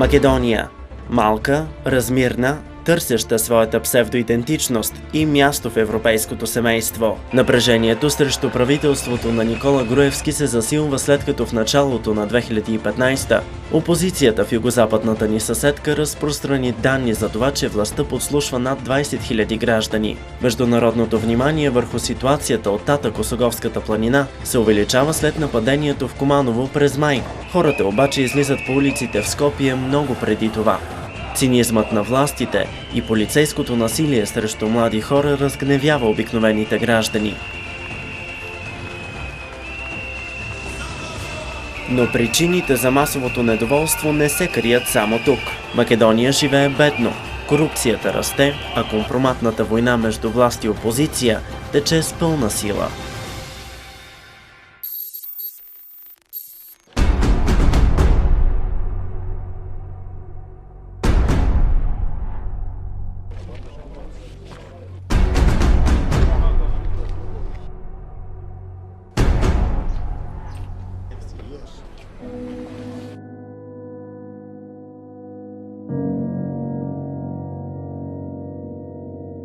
Македония – малка, размирна, търсеща своята псевдоидентичност и място в европейското семейство. Напрежението срещу правителството на Никола Груевски се засилва, след като в началото на 2015 опозицията в югозападната ни съседка разпространи данни за това, че властта подслушва над 20 000 граждани. Международното внимание върху ситуацията от Тата Косоговската планина се увеличава след нападението в Куманово през май. Хората обаче излизат по улиците в Скопие много преди това. Цинизмът на властите и полицейското насилие срещу млади хора разгневява обикновените граждани. Но причините за масовото недоволство не се крият само тук. Македония живее бедно, корупцията расте, а компроматната война между власт и опозиция тече с пълна сила.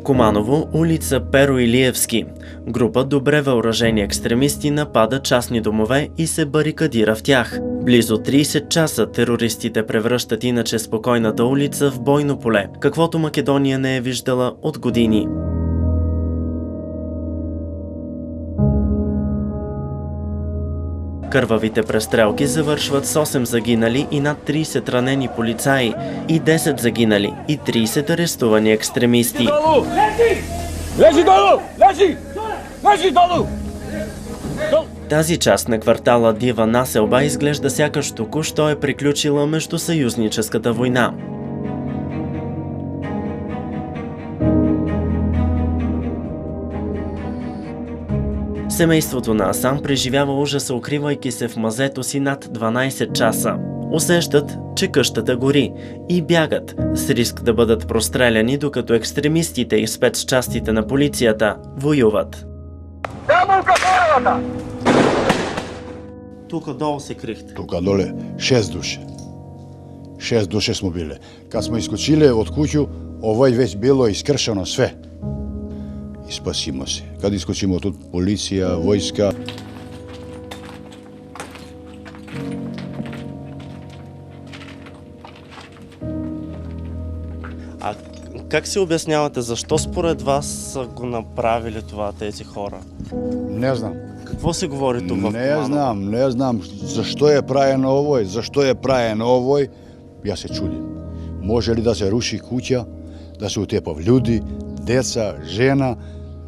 Куманово, улица Перо Илиевски. Група добре въоръжени екстремисти напада частни домове и се барикадира в тях. Близо 30 часа терористите превръщат иначе спокойната улица в бойно поле, каквото Македония не е виждала от години. Кървавите престрелки завършват с 8 загинали и над 30 ранени полицаи, и 10 загинали и 30 арестувани екстремисти. Лежи долу! Лежи долу! Тази част на квартала Дива населба изглежда сякаш току-що е приключила междусъюзническата война. Семейството на Асан преживява ужаса, укривайки се в мазето си над 12 часа. Усещат, че къщата гори и бягат с риск да бъдат простреляни, докато екстремистите и спецчастите на полицията воюват. Тук долу се крихте? Тук доле 6 души. 6 души смо биле. Kad smo iskočili od kuću, ovo je već bilo iskršeno sve. I spasimo se. Kad iskočimo tu policija, vojska. А как си обяснявате, защо според вас са го направили това тези хора? Ne znam. Какво се говори тук в Куманово? Ne znam zašto je pravljeno ovoj, zašto je pravljeno ovoj. Ja se čudim. Može li da se ruši kuća, da se utepav ljudi, deca,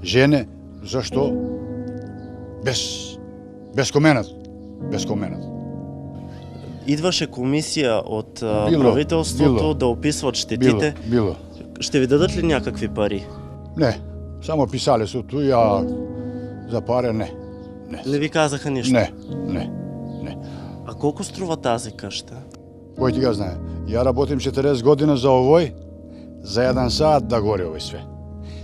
žene, zašto? Без коменат. Без коменат. Идваше комисия от правителството да описват щетите. Било. Ще ви дадат ли някакви пари? Не, само писали su tu, ja za pare ne. Не ви казаха нищо? Не. А колко струва тази къща? Кой ти ga знае? Ja работим 40 година за овoj, за 1 сат да гори овoj sve.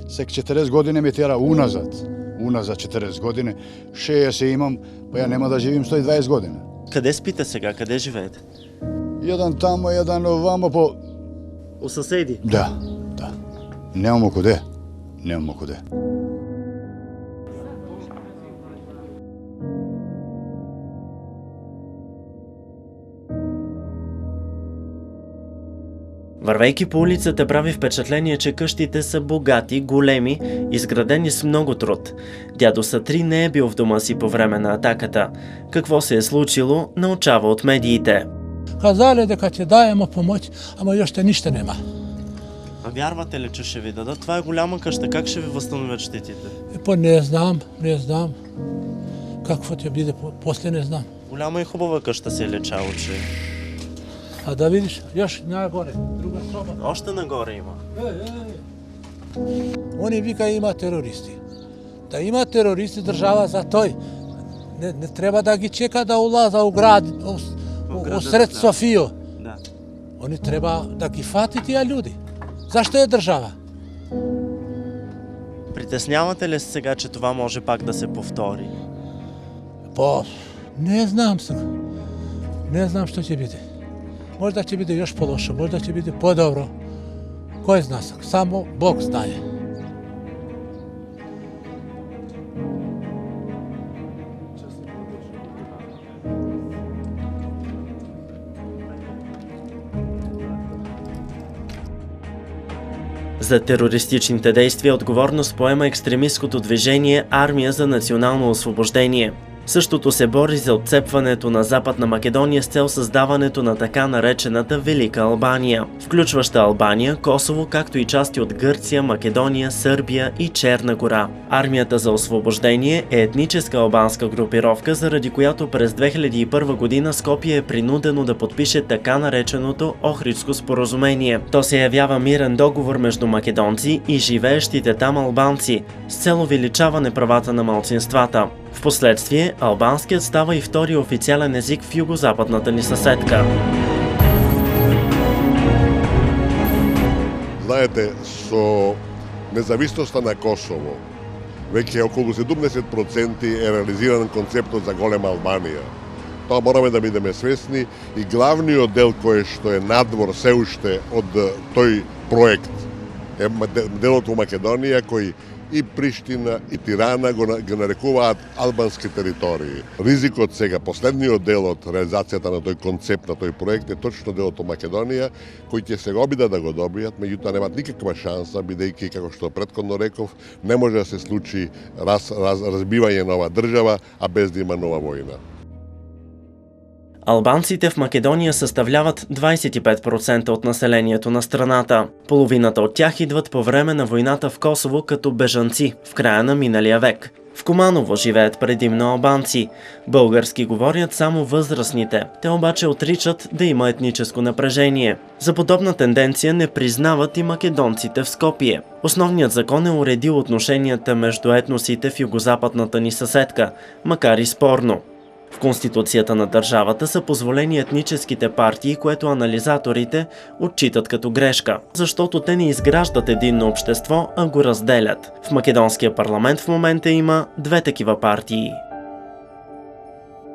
Сек 40 години ме тера уназад 40 години, 60 имам, па я нема да живим 120 години. Къде спите сега? Къде живеете? Jedan tamo, jedan ovamo po... У съседи? Да. Nemamo kude. Вървейки по улицата прави впечатление, че къщите са богати, големи, изградени с много труд. Дядо Сатри не е бил в дома си по време на атаката. Какво се е случило, научава от медиите. Казали дека ќе даемо помоć, ама още ништо нема. А вярвате ли, че ще ви дадат? Това е голяма къща. Как ще ви възстановят щетите? Не знам. Какво ќе биде после, не знам. Голяма и хубава къща се е лечало, че... А да видиш, još нагоре, друга соба. Още нагоре има. Они вика има терористи. Да има терористи држава за тој. Не треба да ги чека да улаза у град, у сред Софију. Да. Они треба да ги фати тия ljudi. Зашто е држава? Притеснявате ли се сега, че това може пак да се повтори? Не знам сега. Не знам што ќе биде. Možda će biti još pološe, možda će biti podobro. Ko zna, samo Bog znaje. За терористичните действия отговорност поема екстремисткото движение Армия за национално освобождение. Същото се бори за отцепването на Западна Македония с цел създаването на така наречената Велика Албания, включваща Албания, Косово, както и части от Гърция, Македония, Сърбия и Черна гора. Армията за освобождение е етническа албанска групировка, заради която през 2001 година Скопие е принудено да подпише така нареченото Охридско споразумение. То се явява мирен договор между македонци и живеещите там албанци с цел увеличаване правата на малцинствата. Впоследствие, албанският става и втори официален език в югозападната ни съседка. Знаете, со независноста на Косово, веќе околу 70% е реализиран концептот за голема Албанија. Тоа мораме да бидеме свесни и главниот дел кој што е надвор се уште од тој проект е делот во Македонија кој и Приштина и Тирана го нарекуваат албански територии. Ризикот сега, последниот дел од реализацијата на тој концепт, на тој проект е точно делот од Македонија, кој ќе се обидат да го добијат, меѓутоа немаат никаква шанса, бидејќи, како што претходно реков, не може да се случи разбивање на ова држава, а без да има нова војна. Албанците в Македония съставляват 25% от населението на страната. Половината от тях идват по време на войната в Косово като бежанци в края на миналия век. В Куманово живеят предимно албанци. Български говорят само възрастните. Те обаче отричат да има етническо напрежение. За подобна тенденция не признават и македонците в Скопие. Основният закон е уредил отношенията между етносите в югозападната ни съседка, макар и спорно. В Конституцията на държавата са позволени етническите партии, което анализаторите отчитат като грешка, защото те не изграждат единно общество, а го разделят. В македонския парламент в момента има две такива партии.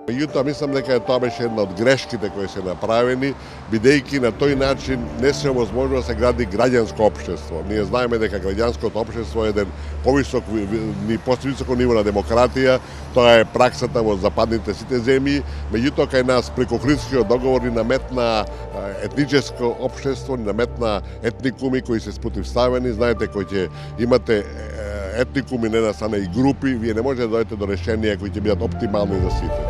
Меѓутоа, мислам дека тоа беше една од грешките кои се направени, бидејќи на тој начин не се овозможува да се гради граѓанско општество. Ние знаеме дека граѓанското општество е еден повисоко ниво на демократија, тоа е праксата во западните сите земји, меѓутоа кај нас преку Охридскиот договор ни наметна етническо општество, ни наметна етникуми кои се спротивставени, знаете кои ќе имате етникуми не да стане и групи, вие не можете да дојдете до решенија кои ќе бидат оптимални за сите.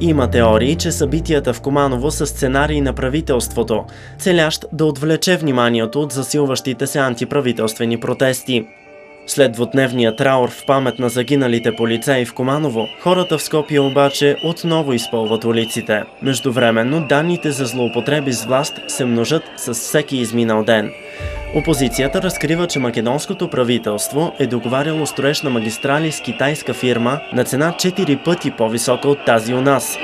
Има теории, че събитията в Куманово са сценарий на правителството, целящ да отвлече вниманието от засилващите се антиправителствени протести. След двудневния траур в памет на загиналите полицаи в Куманово, хората в Скопие обаче отново изпълват улиците. Междувременно данните за злоупотреби с власт се множат с всеки изминал ден. Опозицията разкрива, че македонското правителство е договаряло строеж на магистрали с китайска фирма на цена 4 пъти по-висока от тази у нас.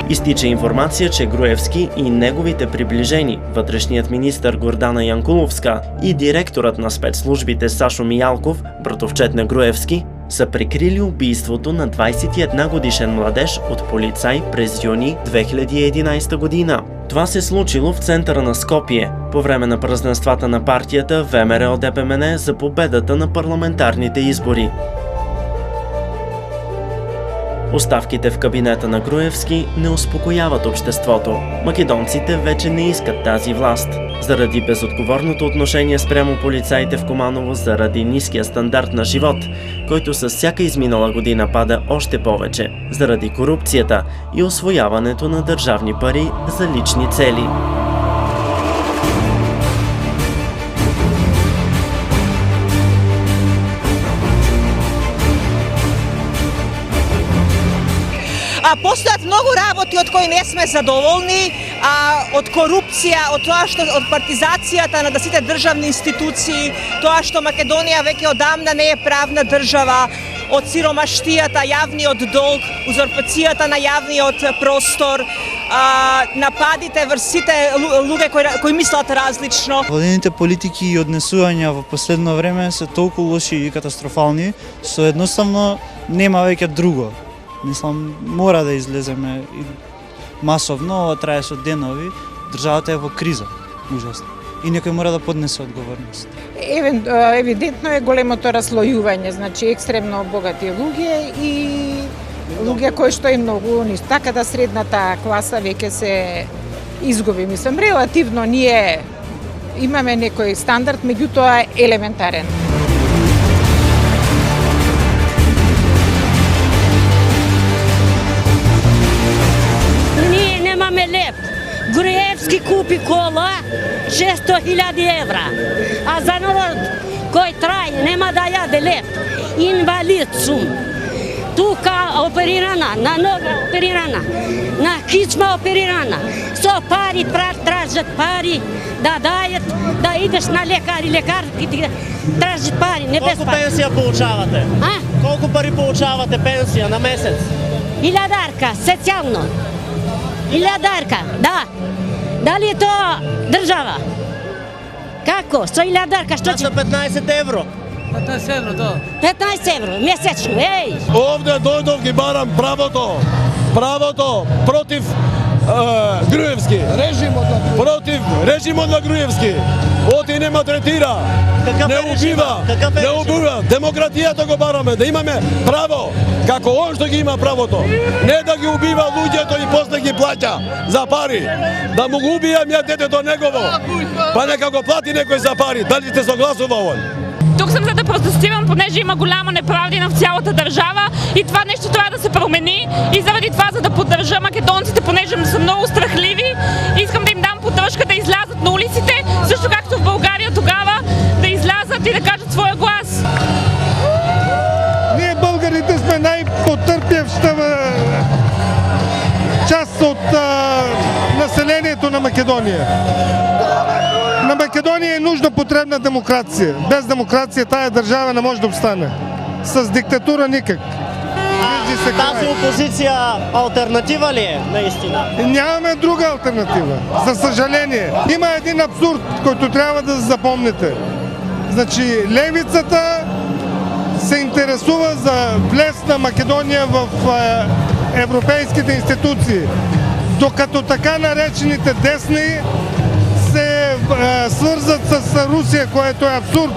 Изтича информация, че Груевски и неговите приближени, вътрешният министър Гордана Янкуловска и директорът на спецслужбите Сашо Миялков, братовчет на Груевски, са прикрили убийството на 21-годишен младеж от полицай през юни 2011 година. Това се случило в центъра на Скопие, по време на празненствата на партията ВМРО-ДПМН за победата на парламентарните избори. Оставките в кабинета на Груевски не успокояват обществото. Македонците вече не искат тази власт. Заради безотговорното отношение спрямо полицаите в Куманово, заради ниския стандарт на живот, който с всяка изминала година пада още повече, заради корупцията и усвояването на държавни пари за лични цели. Постојат многу работи од кои не сме задоволни, од корупција, од тоа што од партизацијата на сите државни институции, тоа што Македонија веќе одамна не е правна држава, од сиромаштијата, јавниот долг, узурпацијата на јавниот простор, нападите врз сите луѓе кои мислат различно. Владените политики и однесувања во последно време се толку лоши и катастрофални, што едноставно нема веќе друго. Мислам, мора да излеземе масовно, ова траеше денови, државата е во криза, ужасно. И некој мора да поднесе одговорност. Евидентно е големото разлојување, значи екстремно богати луѓе и луѓе кои што е многу низ. Така да средната класа веќе се изгуби. Мислам, релативно ние имаме некој стандард, меѓутоа е елементарен. Ние немаме леп. Груевски купи кола 600.000 евра, а за народ кој трај нема да јаде леп. Инвалид сум. Тука оперирана, на нога оперирана, на кичма оперирана. Со пари тражат пари да дајат, да идеш на лекар и лекарки тражат пари, не без Колку пари. пенсија получавате? Колку пари получавате пенсија на месец? 1000 социјално. 1000, да. Дали е тоа држава? Како? Со 1000 што Со 15 евро. 15 евро, да. 15 евро месечно, еј! Овде дојдов ги барам правото против Груевски. Против режимот на Груевски. Оти не малтретира, не убива, не убива. Демократијата го бараме, да имаме право, како он што ги има правото. Не да ги убива луѓето и после ги плаќа за пари. Да му го убијам ја детето негово, па нека го плати некој за пари. Дали сте согласува он? Тук съм за да протестирам, понеже има голямо неправди в цялата държава и това нещо трябва да се промени и заради това, за да поддържа македонците, понеже са много страхливи, искам да им дам поддръжка да излязат на улиците, също както в България тогава, да излязат и да кажат своя глас. Ние българите сме най-потърпевща част от населението на Македония. На Македония е нужна потребна демокрация. Без демокрация тая държава не може да обстане. С диктатура никак. Тази опозиция алтернатива ли е, наистина? Нямаме друга алтернатива. За съжаление. Има един абсурд, който трябва да запомните. Значи, левицата се интересува за влез на Македония в европейските институции, докато така наречените десни се свързат с Русия, което е абсурд.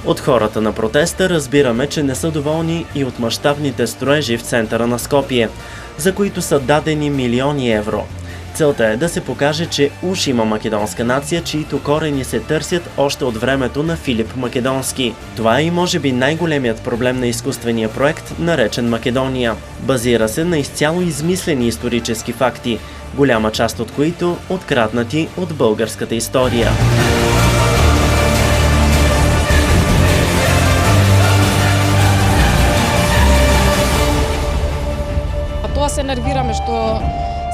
От хората на протеста разбираме, че не са доволни и от мащабните строежи в центъра на Скопие, за които са дадени милиони евро. Целта е да се покаже, че уж има македонска нация, чието корени се търсят още от времето на Филип Македонски. Това е и може би най-големият проблем на изкуствения проект, наречен Македония. Базира се на изцяло измислени исторически факти, голяма част от които откраднати от българската история. Тоа се нервираме што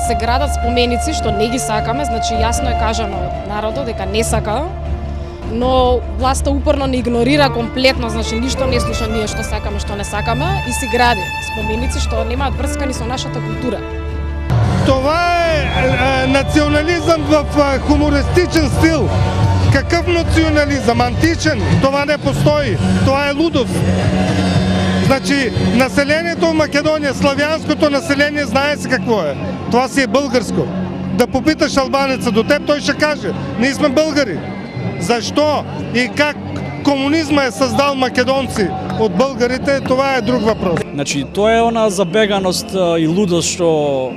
се градат споменици што не ги сакаме, значи јасно е кажано од народот дека не сака, но власта упорно не игнорира комплетно, значи ништо не слуша ние што сакаме, што не сакаме и си гради споменици што немаат врска ни со нашата култура. Това е национализъм в хумористичен стил. Какъв национализъм? Античен? Това не постои. Това е лудост. Значи, населението в Македония, славянското население, знае се какво е. Това си е българско. Да попиташ албанеца до теб, той ще каже, ние сме българи. Защо и как комунизма е създал македонци от българите, това е друг въпрос. Значи, тоа е она забеганост и лудост што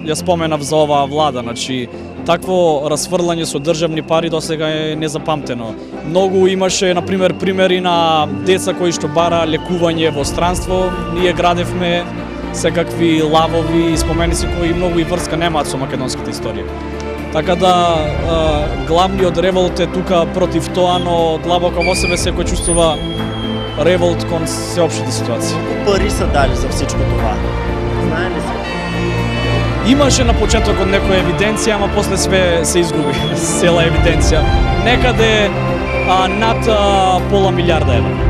ја споменав за оваа влада. Значи, такво расфрлање со државни пари досега е незапамтено. Многу имаше, например, примери на деца кои што бара лекување во странство. Ние градевме секакви лавови и споменици кои многу и врска немаат со македонската историја. Така да, главниот револт е тука против тоа, но длабоко во себе секој чувствува револт кон сеопштата ситуација. Колко пари са дали за всичко това? Знае ли се? Имаше на почетокот некоја евиденција, ама после све се изгуби, цела евиденција. Некаде над пола милиарда евра.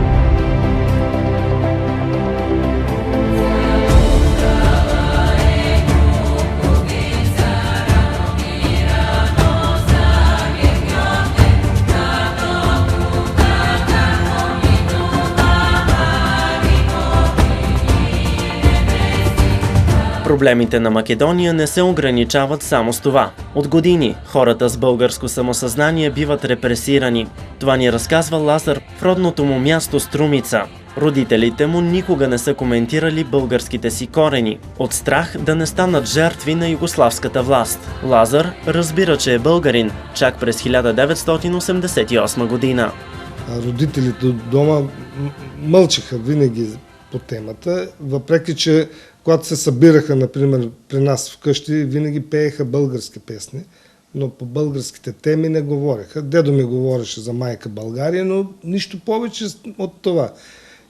Проблемите на Македония не се ограничават само с това. От години хората с българско самосъзнание биват репресирани. Това ни разказва Лазар в родното му място Струмица. Родителите му никога не са коментирали българските си корени, от страх да не станат жертви на югославската власт. Лазар разбира, че е българин чак през 1988 година. Родителите от дома мълчиха винаги по темата, въпреки че когато се събираха, например, при нас вкъщи, винаги пееха български песни, но по българските теми не говореха. Дедо ми говореше за майка България, но нищо повече от това.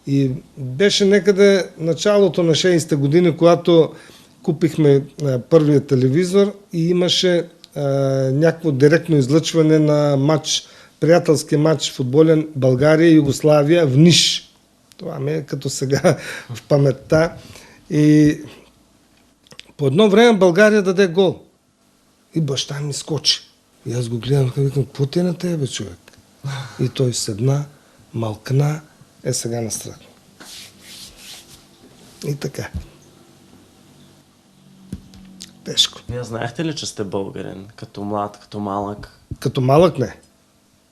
И беше некъде началото на 60-те години, когато купихме първия телевизор и имаше някакво директно излъчване на матч, приятелски матч футболен България-Югославия в Ниш. Това ми е като сега в паметта. И по едно време България даде гол. И баща ми скочи. И аз го гледам и викам, какво ти е на тебе, човек? И той седна, мълкна, сега настръхна. И така. Тежко. Вие знаехте ли, че сте българин? Като млад, като малък? Като малък не.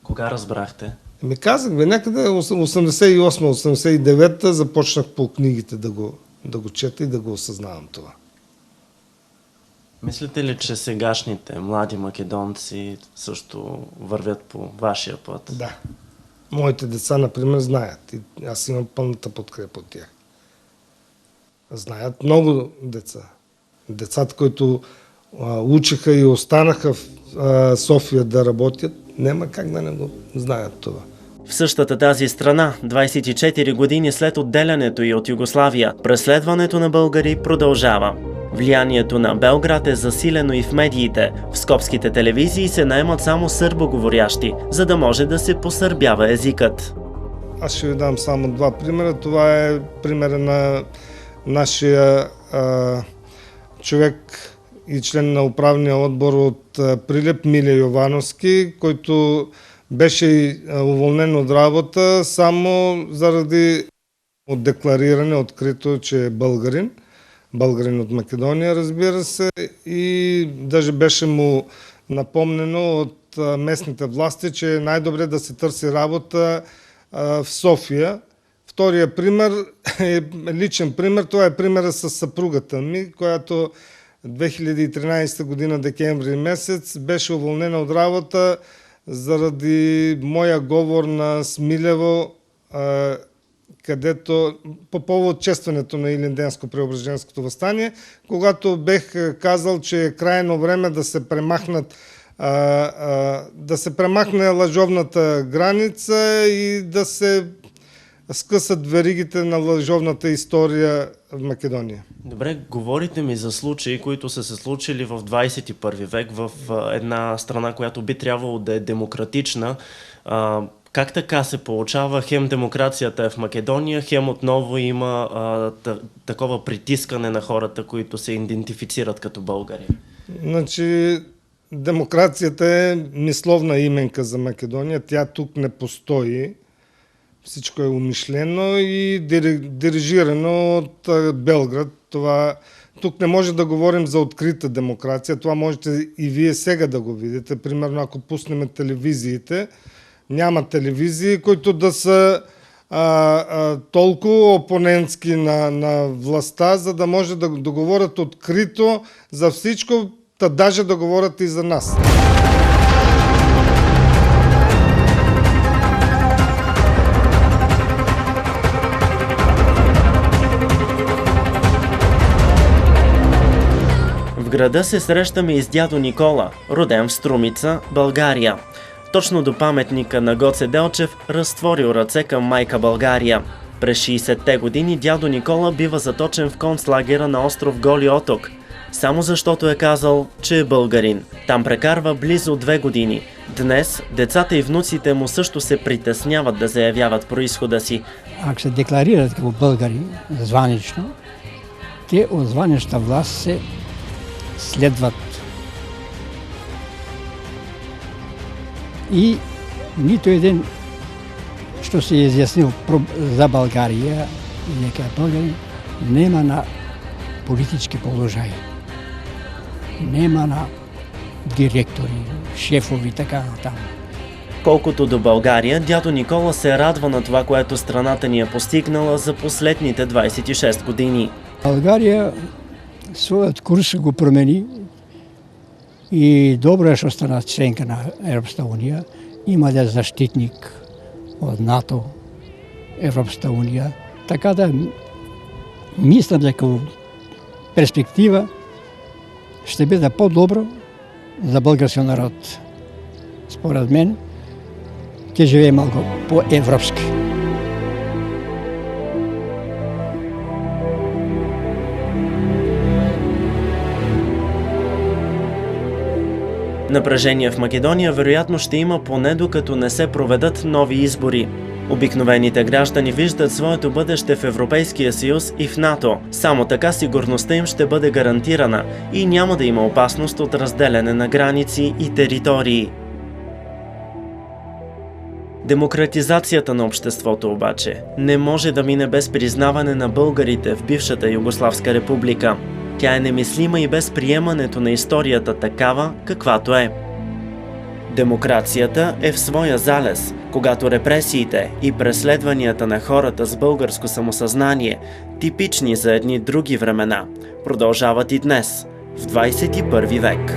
Кога разбрахте? Ми казах, някъде 88-89 започнах по книгите да го чета и да го осъзнавам това. Мислите ли, че сегашните млади македонци също вървят по вашия път? Да. Моите деца, например, знаят. И аз имам пълната подкрепа от тях. Знаят много деца. Децата, които учиха и останаха в София да работят, няма как да не го знаят това. В същата тази страна, 24 години след отделянето й от Югославия, преследването на българи продължава. Влиянието на Белград е засилено и в медиите. В скопските телевизии се наемат само сърбоговорящи, за да може да се посърбява езикът. Аз ще ви дам само два примера. Това е примера на нашия човек и член на управния отбор от Прилеп, Миле Йовановски, който беше уволнен от работа само заради деклариране открито, че е българин. Българин от Македония, разбира се, и даже беше му напомнено от местните власти, че е най-добре да се търси работа в София. Втория пример е личен пример. Това е примера с съпругата ми, която 2013 година, декември месец, беше уволнена от работа заради моя говор на Смилево, където по повод честването на Илинденско-Преображенското въстание, когато бех казал, че е крайно време да се премахне лъжовната граница и да се скъсат веригите на лъжовната история в Македония. Добре, говорите ми за случаи, които са се случили в 21 век в една страна, която би трябвало да е демократична. Как така се получава? Хем демокрацията е в Македония, хем отново има такова притискане на хората, които се идентифицират като българи. Значи, демокрацията е мисловна именка за Македония. Тя тук не постои. Всичко е умишлено и дирижирано от Белград. Тук не може да говорим за открита демокрация. Това можете и вие сега да го видите. Примерно, ако пуснем телевизиите, няма телевизии, които да са толкова опонентски на властта, за да може да говорят открито за всичко, даже да говорят и за нас. В града се срещаме и с дядо Никола, роден в Струмица, България. Точно до паметника на Гоце Делчев разтворил ръце към майка България. През 60-те години дядо Никола бива заточен в концлагера на остров Голи Оток. само защото е казал, че е българин. Там прекарва близо 2 години. Днес децата и внуците му също се притесняват да заявяват произхода си. Ако се декларират като българи званично, те от званичната власт се следват. И нито един, що се е изяснил за България и дека е българин, нема на политички положаи. Нема на директори, шефови, така натам. Колкото до България, дядо Никола се радва на това, което страната ни е постигнала за последните 26 години. България своят курс го промени и добро е, що стана членка на Европската уния. Има да защитник от НАТО, Европската уния. Така да мислям дека перспектива ще биде по-добро за българския народ. Според мен, ќе живее малко по-европски. Напрежение в Македония вероятно ще има поне докато не се проведат нови избори. Обикновените граждани виждат своето бъдеще в Европейския съюз и в НАТО. Само така сигурността им ще бъде гарантирана и няма да има опасност от разделяне на граници и територии. Демократизацията на обществото обаче не може да мине без признаване на българите в бившата Югославска република. Тя е немислима и без приемането на историята такава, каквато е. Демокрацията е в своя залез, когато репресиите и преследванията на хората с българско самосъзнание, типични за едни други времена, продължават и днес, в 21 век.